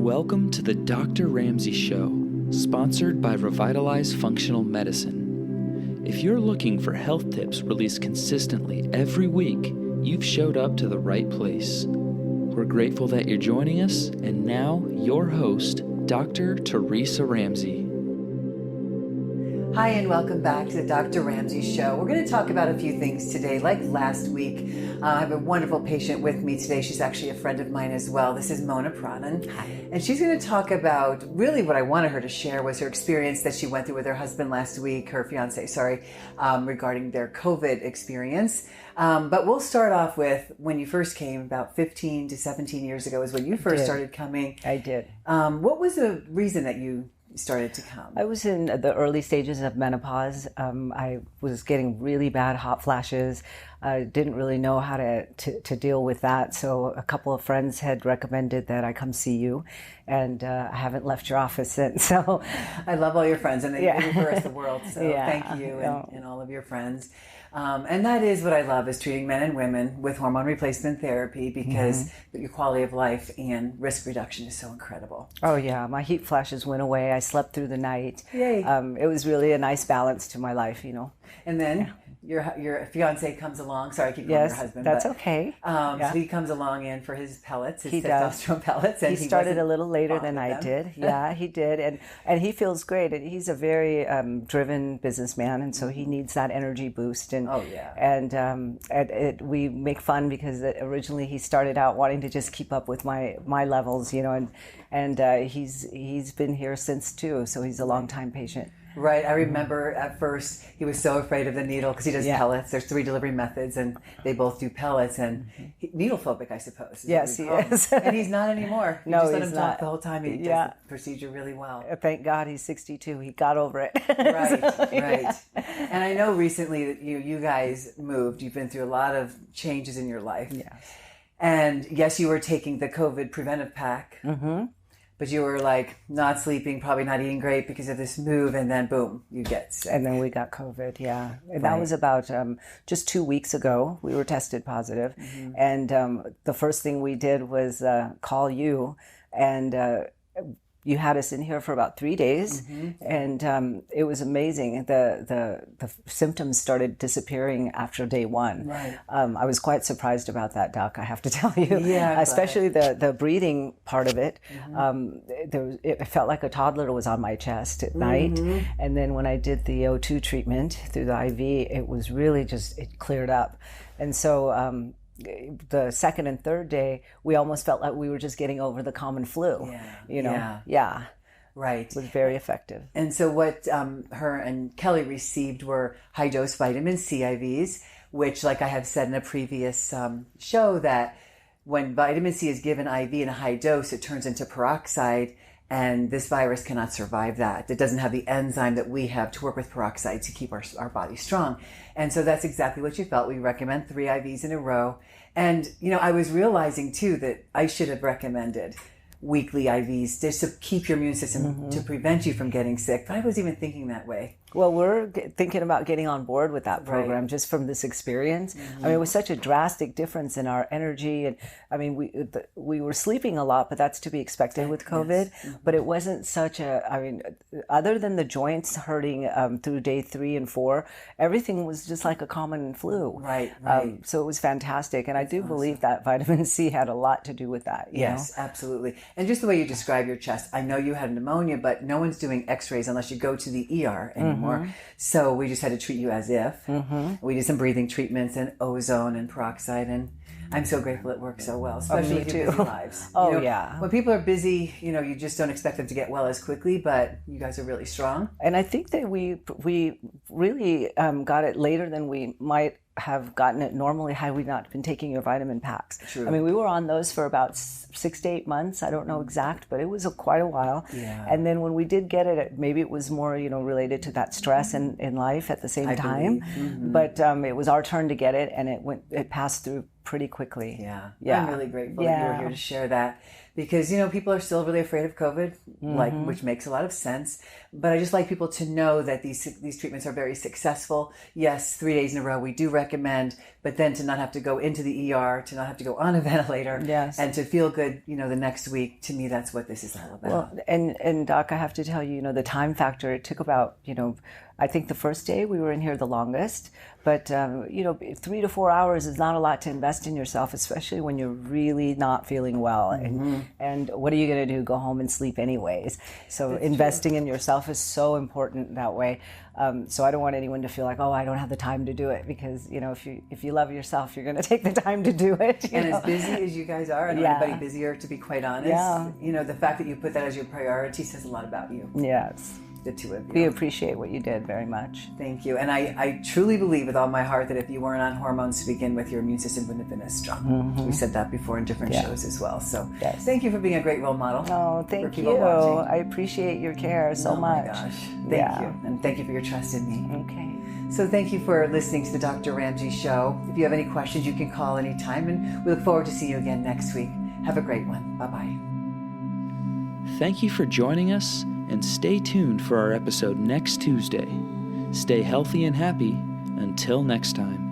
Welcome to the Dr. Ramsey Show, sponsored by Revitalize Functional Medicine. If you're looking for health tips released consistently every week, you've showed up to the right place. We're grateful that you're joining us, and now your host, Dr. Teresa Ramsey. Hi, and welcome back to the Dr. Ramsey Show. We're going to talk about a few things today. Like last week, I have a wonderful patient with me today. She's actually a friend of mine as well. This is Mona Pradhan. Hi. And she's going to talk about really what I wanted her to share was her experience that she went through with her husband last week, her fiance, regarding their COVID experience. But we'll start off with when you first came, about 15 to 17 years ago is when you first started coming. I did. What was the reason that you started to come? I was in the early stages of menopause. I was getting really bad hot flashes. I didn't really know how to deal with that. So a couple of friends had recommended that I come see you, and I haven't left your office since. So I love all your friends, and they refer us the world. So thank you and all of your friends. And that is what I love, is treating men and women with hormone replacement therapy, because your quality of life and risk reduction is so incredible. Oh yeah, my heat flashes went away. I slept through the night. Yay. It was really a nice balance to my life, you know. And then your fiance comes along. Sorry, I keep calling your husband. That's okay. So he comes along in for his pellets, his he testosterone pellets. And he started a little later than I did. Yeah, he did. And he feels great. And he's a very driven businessman, and so he needs that energy boost. And we make fun because originally he started out wanting to just keep up with my levels, you know, and he's been here since too. So he's a longtime patient. Right. I remember at first he was so afraid of the needle because he does pellets. There's 3 delivery methods and they both do pellets, and needle phobic, I suppose. Yes, he is. And he's not anymore. No, just let he's him not. talk the whole time. He does the procedure really well. Thank God he's 62. He got over it. Right. And I know recently that you guys moved. You've been through a lot of changes in your life. Yes. And yes, you were taking the COVID preventive pack. Mm-hmm. But you were like not sleeping, probably not eating great because of this move, and then boom, you get sick. And then we got COVID, And that was about just 2 weeks ago. We were tested positive. Mm-hmm. And the first thing we did was call you, and you had us in here for about 3 days, and it was amazing. The symptoms started disappearing after day 1. Right. I was quite surprised about that, Doc, I have to tell you. Yeah, especially the breathing part of it. It felt like a toddler was on my chest at night, and then when I did the O2 treatment through the IV, it was really it cleared up, and so. The second and third day, we almost felt like we were just getting over the common flu. Yeah. Right. It was very effective. And so what her and Kelly received were high-dose vitamin C IVs, which, like I have said in a previous show, that when vitamin C is given IV in a high dose, it turns into peroxide, and this virus cannot survive that. It doesn't have the enzyme that we have to work with peroxide to keep our body strong. And so that's exactly what you felt. We recommend 3 IVs in a row. And, you know, I was realizing too that I should have recommended weekly IVs just to keep your immune system to prevent you from getting sick. But I was even thinking that way. Well, we're thinking about getting on board with that program just from this experience. I mean, it was such a drastic difference in our energy. And I mean, we were sleeping a lot, but that's to be expected with COVID. Yes. But it wasn't such other than the joints hurting through day 3 and 4, everything was just like a common flu. Right. So it was fantastic. And I do believe that vitamin C had a lot to do with that. Yes, absolutely. And just the way you describe your chest, I know you had pneumonia, but no one's doing x-rays unless you go to the ER anymore. So we just had to treat you as if. We did some breathing treatments and ozone and peroxide, and I'm so grateful it works so well, especially with your busy lives. When people are busy, you know, you just don't expect them to get well as quickly, but you guys are really strong. And I think that we really got it later than we might have gotten it normally had we not been taking your vitamin packs. True. I mean, we were on those for about 6 to 8 months. I don't know exact, but it was quite a while. Yeah. And then when we did get it, maybe it was more, you know, related to that stress in life at the same time. But it was our turn to get it, and it passed through pretty quickly. Yeah. I'm really grateful that you were here to share that. because, people are still really afraid of COVID, which makes a lot of sense. But I just like people to know that these treatments are very successful. Yes, 3 days in a row we do recommend, but then to not have to go into the ER, to not have to go on a ventilator, Yes. and to feel good, the next week. To me, that's what this is all about. Well, and Doc, I have to tell you, the time factor, it took about, I think the first day we were in here the longest, but 3 to 4 hours is not a lot to invest in yourself, especially when you're really not feeling well. And what are you going to do? Go home and sleep anyways. So investing in yourself is so important that way. So I don't want anyone to feel like, oh, I don't have the time to do it, because if you love yourself, you're going to take the time to do it. And as busy as you guys are, and anybody busier, to be quite honest, the fact that you put that as your priority says a lot about you. Yes. The two of you. We appreciate what you did very much. Thank you. And I truly believe with all my heart that if you weren't on hormones to begin with, your immune system wouldn't have been as strong. We said that before in different shows as well. So thank you for being a great role model. Oh, thank you. Watching. I appreciate your care so much. Oh my gosh. Thank you. And thank you for your trust in me. Okay. So thank you for listening to the Dr. Ramsey Show. If you have any questions, you can call anytime. And we look forward to seeing you again next week. Have a great one. Bye-bye. Thank you for joining us, and stay tuned for our episode next Tuesday. Stay healthy and happy. Until next time.